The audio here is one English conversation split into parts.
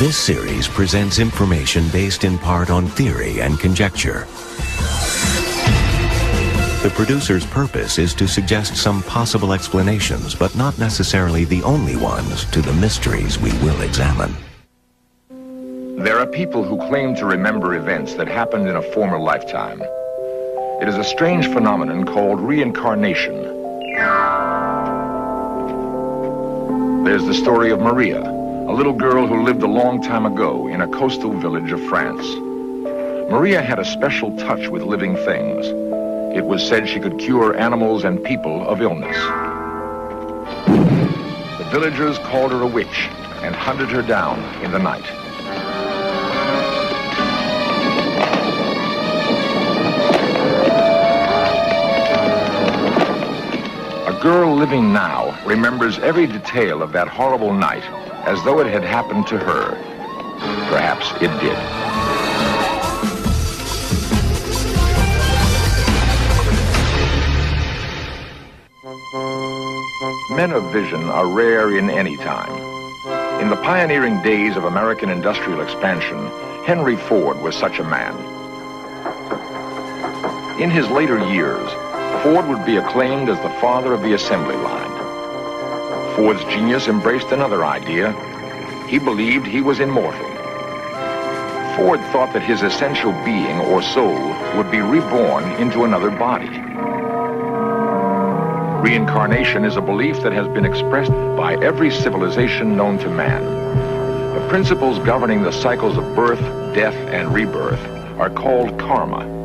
This series presents information based in part on theory and conjecture. The producer's purpose is to suggest some possible explanations, but not necessarily the only ones, to the mysteries we will examine. There are people who claim to remember events that happened in a former lifetime. It is a strange phenomenon called reincarnation. There's the story of Maria, a little girl who lived a long time ago in a coastal village of France. Maria had a special touch with living things. It was said she could cure animals and people of illness. The villagers called her a witch and hunted her down in the night. A girl living now remembers every detail of that horrible night as though it had happened to her. Perhaps it did. Men of vision are rare in any time. In the pioneering days of American industrial expansion, Henry Ford was such a man. In his later years, Ford would be acclaimed as the father of the assembly line. Ford's genius embraced another idea. He believed he was immortal. Ford thought that his essential being or soul would be reborn into another body. Reincarnation is a belief that has been expressed by every civilization known to man. The principles governing the cycles of birth, death, and rebirth are called karma.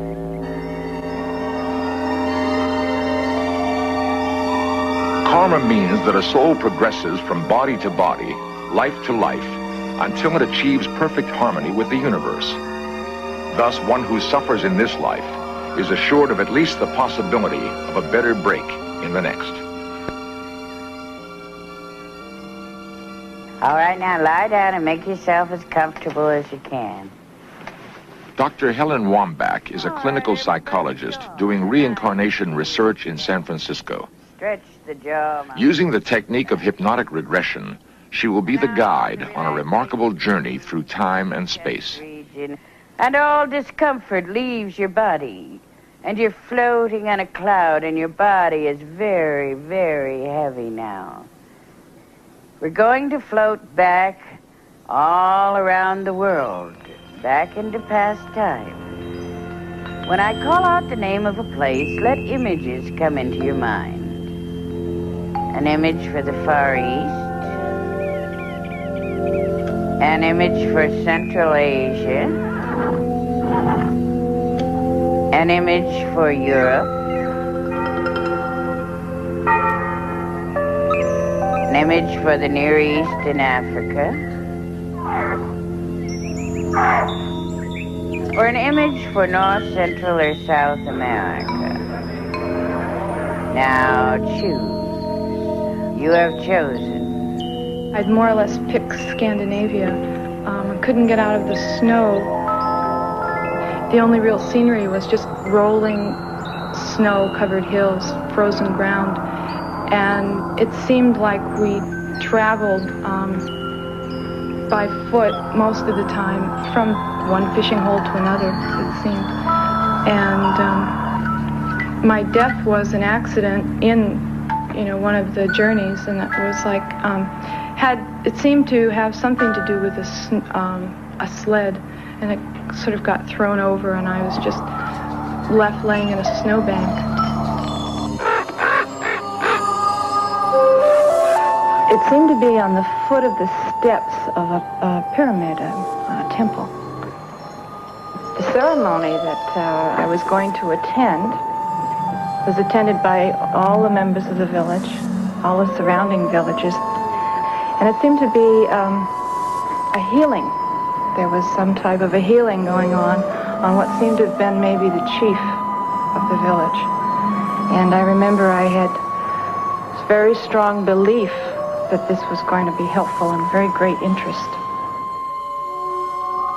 Karma means that a soul progresses from body to body, life to life, until it achieves perfect harmony with the universe. Thus, one who suffers in this life is assured of at least the possibility of a better break in the next. All right, now lie down and make yourself as comfortable as you can. Dr. Helen Wambach is a clinical psychologist doing reincarnation research in San Francisco. Stretch the jaw. Using the technique of hypnotic regression, she will be the guide on a remarkable journey through time and space. And all discomfort leaves your body. And you're floating on a cloud, and your body is very, very heavy now. We're going to float back all around the world, back into past time. When I call out the name of a place, let images come into your mind. An image for the Far East, an image for Central Asia, an image for Europe, an image for the Near East and Africa, or an image for North, Central, or South America. Now choose. You have chosen. I'd more or less picked Scandinavia. I couldn't get out of the snow. The only real scenery was just rolling snow-covered hills, frozen ground. And it seemed like we traveled by foot most of the time from one fishing hole to another, it seemed. And my death was an accident in, one of the journeys, and it was like, it seemed to have something to do with a sled, and it sort of got thrown over, and I was just left laying in a snowbank. It seemed to be on the foot of the steps of a pyramid, a temple. The ceremony that I was going to attend was attended by all the members of the village, all the surrounding villages, and it seemed to be a healing. There was some type of a healing going on what seemed to have been maybe the chief of the village. And I remember I had very strong belief that this was going to be helpful and very great interest.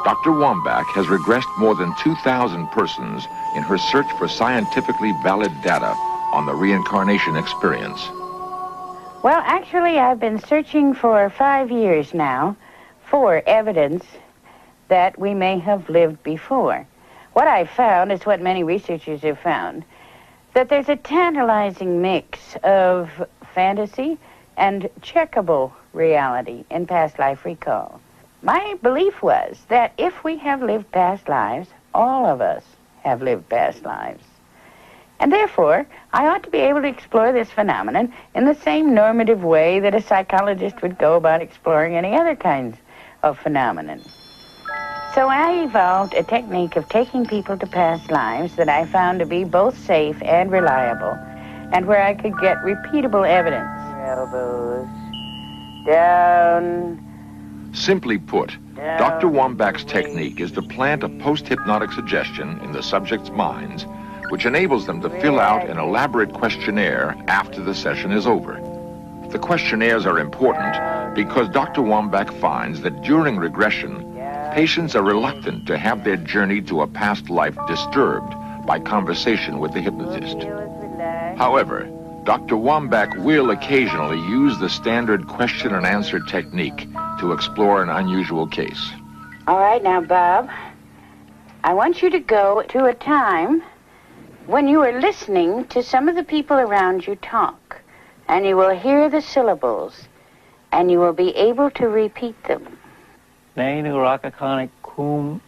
Dr. Wambach has regressed more than 2,000 persons in her search for scientifically valid data on the reincarnation experience. Well, actually, I've been searching for 5 years now for evidence that we may have lived before. What I found is what many researchers have found, that there's a tantalizing mix of fantasy and checkable reality in past life recall. My belief was that if we have lived past lives, all of us have lived past lives. And therefore, I ought to be able to explore this phenomenon in the same normative way that a psychologist would go about exploring any other kinds of phenomenon. So I evolved a technique of taking people to past lives that I found to be both safe and reliable, and where I could get repeatable evidence. Elbows down. Simply put, Dr. Wambach's technique is to plant a post-hypnotic suggestion in the subject's minds, which enables them to fill out an elaborate questionnaire after the session is over. The questionnaires are important because Dr. Wambach finds that during regression, patients are reluctant to have their journey to a past life disturbed by conversation with the hypnotist. However, Dr. Wambach will occasionally use the standard question and answer technique to explore an unusual case. All right, now, Bob, I want you to go to a time when you are listening to some of the people around you talk, and you will hear the syllables, and you will be able to repeat them. Nainu rakakani kum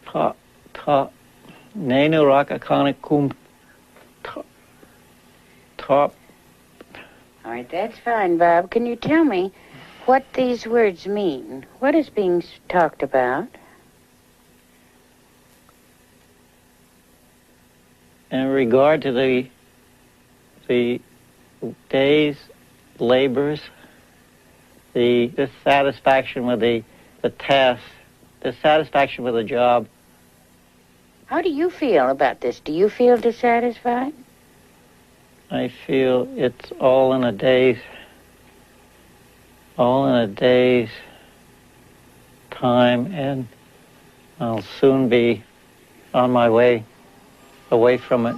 ta Nainu rakakani kum top. All right, that's fine, Bob. Can you tell me what these words mean? What is being talked about? In regard to the day's labors, the dissatisfaction with the task, dissatisfaction with the job. How do you feel about this? Do you feel dissatisfied? I feel it's all in a day's time, and I'll soon be on my way away from it.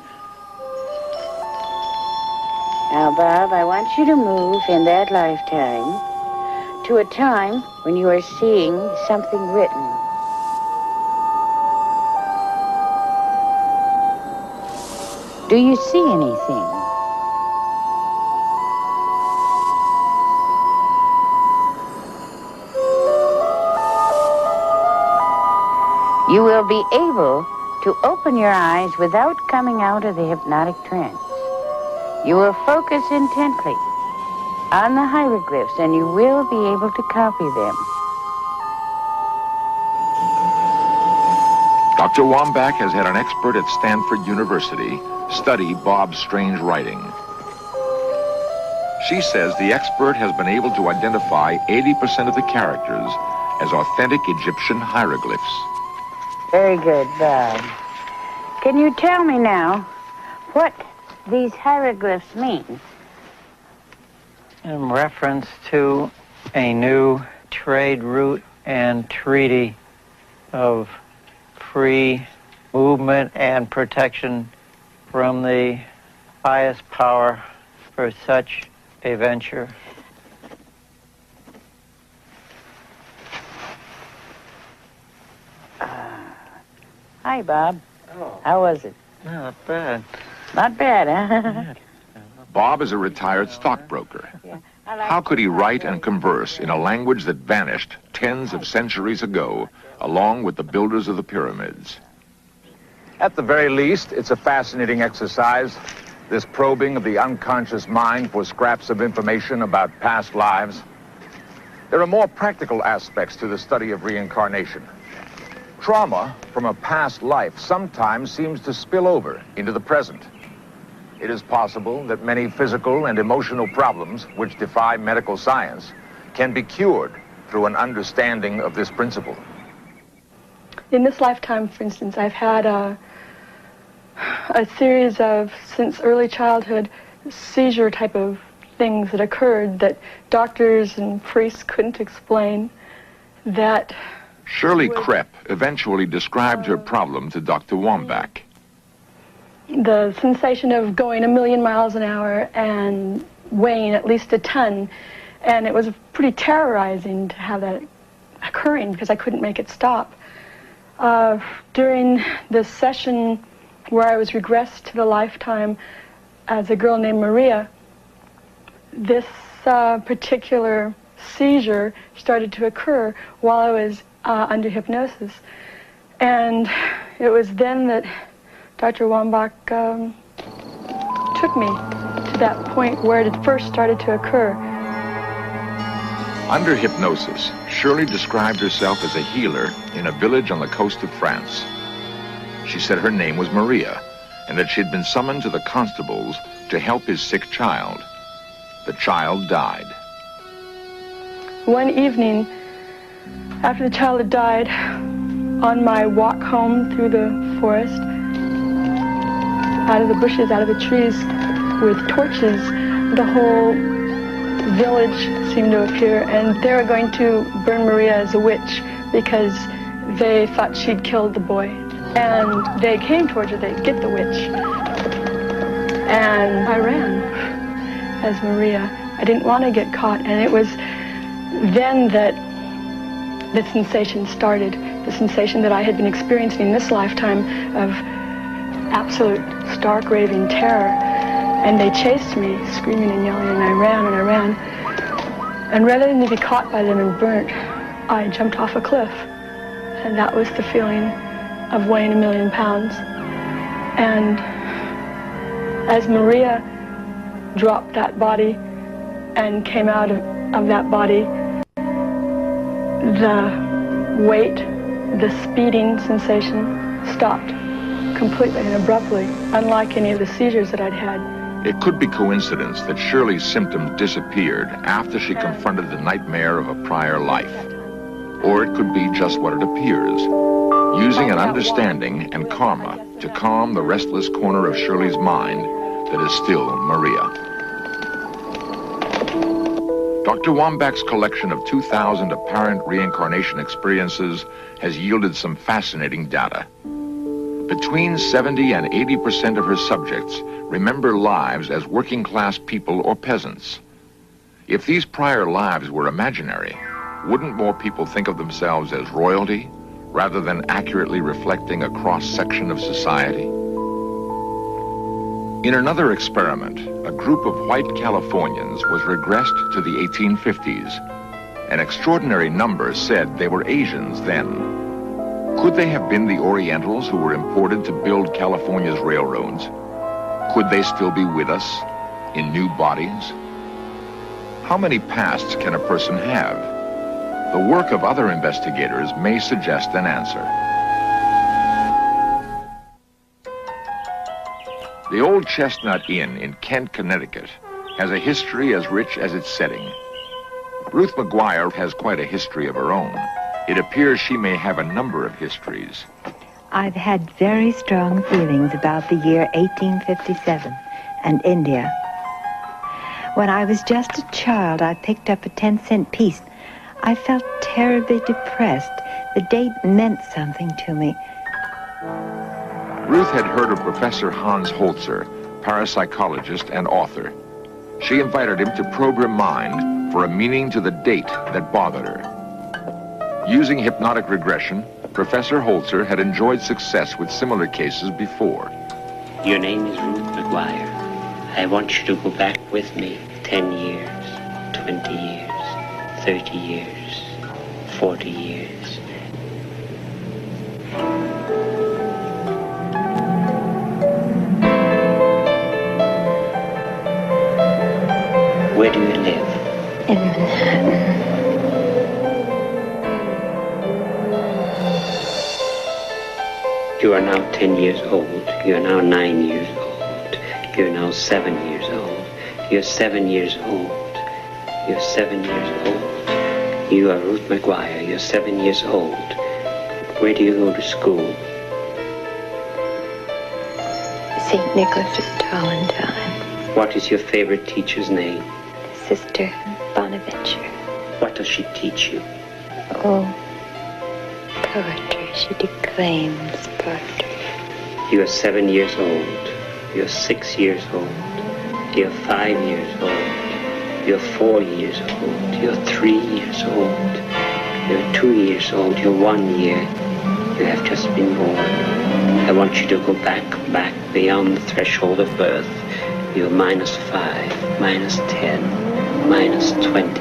Now, Bob, I want you to move in that lifetime to a time when you are seeing something written. Do you see anything? You will be able to open your eyes without coming out of the hypnotic trance. You will focus intently on the hieroglyphs, and you will be able to copy them. Dr. Wambach has had an expert at Stanford University study Bob's strange writing. She says the expert has been able to identify 80% of the characters as authentic Egyptian hieroglyphs. Very good, Bob. Can you tell me now what these hieroglyphs mean? In reference to a new trade route and treaty of free movement and protection from the highest power for such a venture. Hi, Bob. Oh. How was it? Not bad. Not bad, huh? Bob is a retired stockbroker. Yeah. How could he write and converse in a language that vanished tens of centuries ago, along with the builders of the pyramids? At the very least, it's a fascinating exercise, this probing of the unconscious mind for scraps of information about past lives. There are more practical aspects to the study of reincarnation. Trauma from a past life sometimes seems to spill over into the present. It is possible that many physical and emotional problems which defy medical science can be cured through an understanding of this principle. In this lifetime, for instance, I've had a series of, since early childhood, seizure type of things that occurred that doctors and priests couldn't explain, that Shirley Krepp eventually described her problem to Dr. Wambach. the sensation of going 1,000,000 miles an hour and weighing at least a ton And it was pretty terrorizing to have that occurring because I couldn't make it stop. During the session where I was regressed to the lifetime as a girl named Maria, this particular seizure started to occur while I was under hypnosis. And it was then that Dr. Wambach took me to that point where it first started to occur. Under hypnosis, Shirley described herself as a healer in a village on the coast of France. She said her name was Maria, and that she had been summoned to the constables to help his sick child. The child died. One evening, after the child had died, on my walk home through the forest, out of the bushes, out of the trees, with torches, the whole village seemed to appear, and they were going to burn Maria as a witch because they thought she'd killed the boy. And they came towards her, they'd get the witch. And I ran as Maria. I didn't want to get caught, and it was then that the sensation started, the sensation that I had been experiencing in this lifetime of absolute stark raving terror. And they chased me, screaming and yelling, and I ran and I ran. And rather than to be caught by them and burnt, I jumped off a cliff. And that was the feeling of weighing 1,000,000 pounds. And as Maria dropped that body and came out of that body, the weight, the speeding sensation stopped completely and abruptly, unlike any of the seizures that I'd had. It could be coincidence that Shirley's symptoms disappeared after she confronted the nightmare of a prior life. Or it could be just what it appears, using an understanding and karma to calm the restless corner of Shirley's mind that is still Maria. Dr. Wambach's collection of 2,000 apparent reincarnation experiences has yielded some fascinating data. Between 70 and 80% of her subjects remember lives as working-class people or peasants. If these prior lives were imaginary, wouldn't more people think of themselves as royalty rather than accurately reflecting a cross-section of society? In another experiment, a group of white Californians was regressed to the 1850s. An extraordinary number said they were Asians then. Could they have been the Orientals who were imported to build California's railroads? Could they still be with us in new bodies? How many pasts can a person have? The work of other investigators may suggest an answer. The Old Chestnut Inn in Kent, Connecticut has a history as rich as its setting. Ruth McGuire has quite a history of her own. It appears she may have a number of histories. I've had very strong feelings about the year 1857 and India. When I was just a child, I picked up a 10-cent piece. I felt terribly depressed. The date meant something to me. Ruth had heard of Professor Hans Holzer, parapsychologist and author. She invited him to probe her mind for a meaning to the date that bothered her. Using hypnotic regression, Professor Holzer had enjoyed success with similar cases before. Your name is Ruth McGuire. I want you to go back with me 10 years, 20 years, 30 years, 40 years. Where do you live? In Manhattan. You are now 10 years old. You are now 9 years old. You are now 7 years old. You're 7 years old. You're 7 years old. You are Ruth McGuire. You're 7 years old. Where do you go to school? St. Nicholas of Tolentine. What is your favorite teacher's name? Sister Bonaventure. What does she teach you? Oh, poetry. She declaims poetry. You are 7 years old. You're 6 years old. You're 5 years old. You're 4 years old. You're 3 years old. You're 2 years old. You're 1 year. You have just been born. I want you to go back beyond the threshold of birth. You're -5, -10, -20.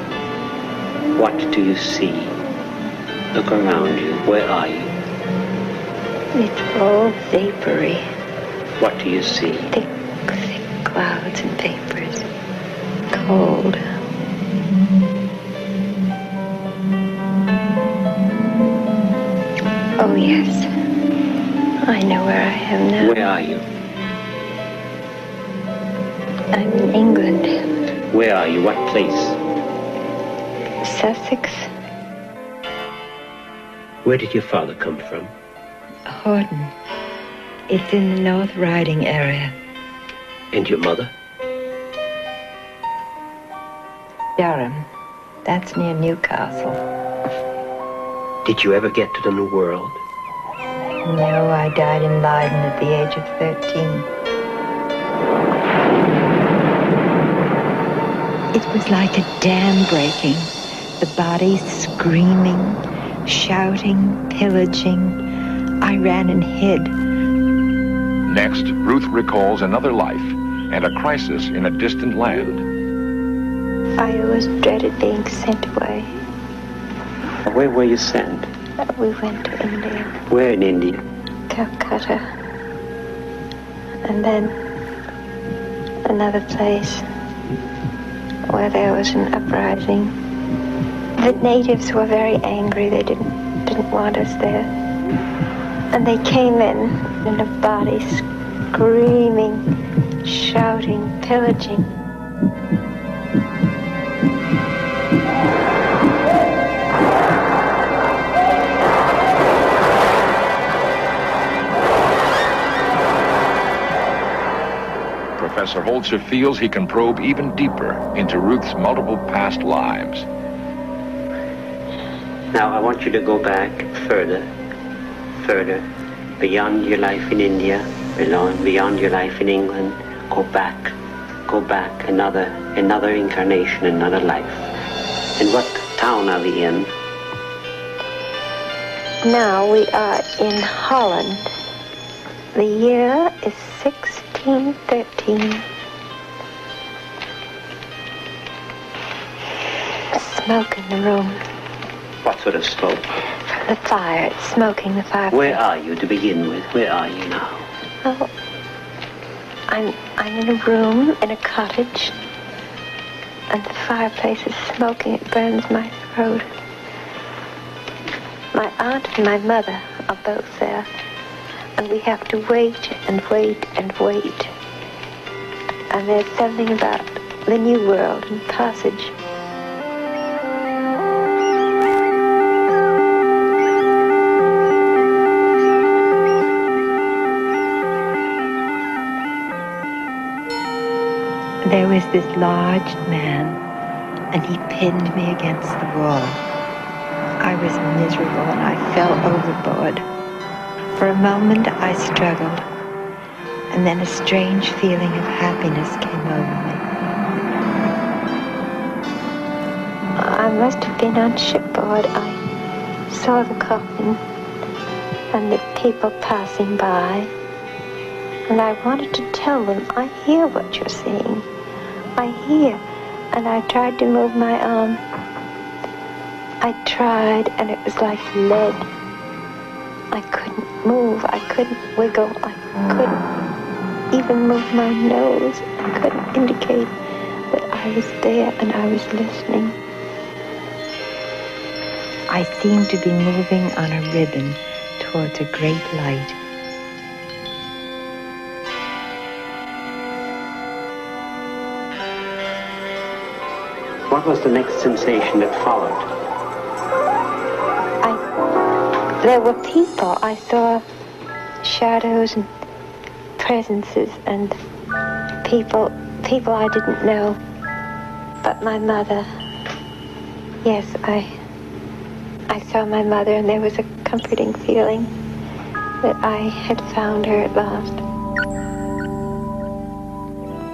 What do you see? Look around you. Where are you? It's all vapory. What do you see? Thick clouds and vapors. Cold. Oh, yes. I know where I am now. Where are you? I'm in England. Where are you? What place? Sussex. Where did your father come from? Horton. It's in the North Riding area. And your mother? Durham. That's near Newcastle. Did you ever get to the New World? No, I died in Leiden at the age of 13. It was like a dam breaking. The bodies screaming, shouting, pillaging. I ran and hid. Next, Ruth recalls another life and a crisis in a distant land. I always dreaded being sent away. Where were you sent? We went to India, Where in India? Calcutta, and then another place where there was an uprising. The natives were very angry. They didn't want us there. And they came in a body, screaming, shouting, pillaging. Professor Holzer feels he can probe even deeper into Ruth's multiple past lives. Now I want you to go back further, beyond your life in India, beyond your life in England. Go back, another incarnation, another life. And what town are we in? Now we are in Holland. The year is 1613. Smoke in the room. What sort of smoke? The fire. It's smoking the fire. Where are you to begin with? Where are you now? Oh, I'm in a room in a cottage, and the fireplace is smoking. It burns my throat. My aunt and my mother are both there, and we have to wait and wait and wait. And there's something about the New World and Passage. There was this large man, and he pinned me against the wall. I was miserable, and I fell overboard. For a moment, I struggled, and then a strange feeling of happiness came over me. I must have been on shipboard. I saw the coffin and the people passing by, and I wanted to tell them, I hear what you're saying. I hear. And I tried to move my arm. I tried, and it was like lead. I couldn't move. I couldn't wiggle. I couldn't even move my nose. I couldn't indicate that I was there and I was listening. I seemed to be moving on a ribbon towards a great light. What was the next sensation that followed? There were people. I saw shadows and presences and people I didn't know. But my mother, yes, I saw my mother, and there was a comforting feeling that I had found her at last.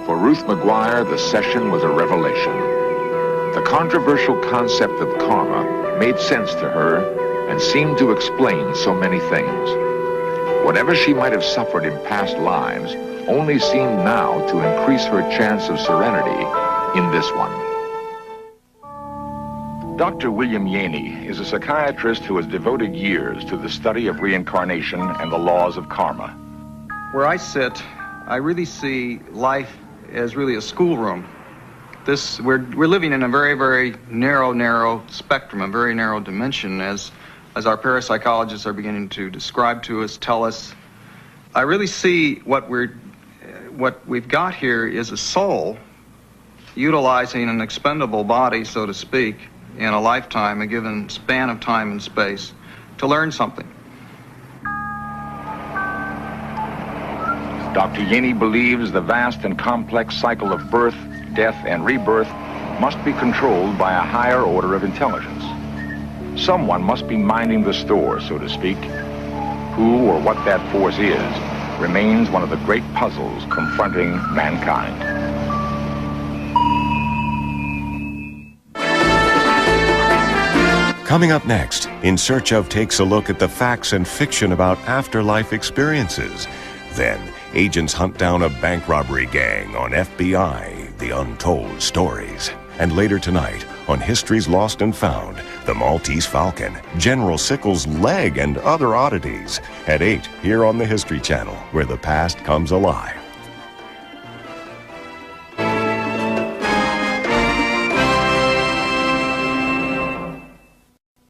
For Ruth McGuire, the session was a revelation. The controversial concept of karma made sense to her and seemed to explain so many things. Whatever she might have suffered in past lives only seemed now to increase her chance of serenity in this one. Dr. William Yaney is a psychiatrist who has devoted years to the study of reincarnation and the laws of karma. Where I sit, I really see life as really a schoolroom. We're living in a very, very narrow spectrum, a very narrow dimension, as our parapsychologists are beginning to describe to us, tell us. I really see what we've got here is a soul utilizing an expendable body, so to speak, in a lifetime, a given span of time and space, to learn something. Dr. Yaney believes the vast and complex cycle of birth, death, and rebirth must be controlled by a higher order of intelligence. Someone must be minding the store, so to speak. Who or what that force is remains one of the great puzzles confronting mankind. Coming up next, In Search Of takes a look at the facts and fiction about afterlife experiences. Then, agents hunt down a bank robbery gang on FBI, The Untold Stories. And later tonight, on History's Lost and Found, the Maltese Falcon, General Sickles' leg, and other oddities. At 8, here on the History Channel, where the past comes alive.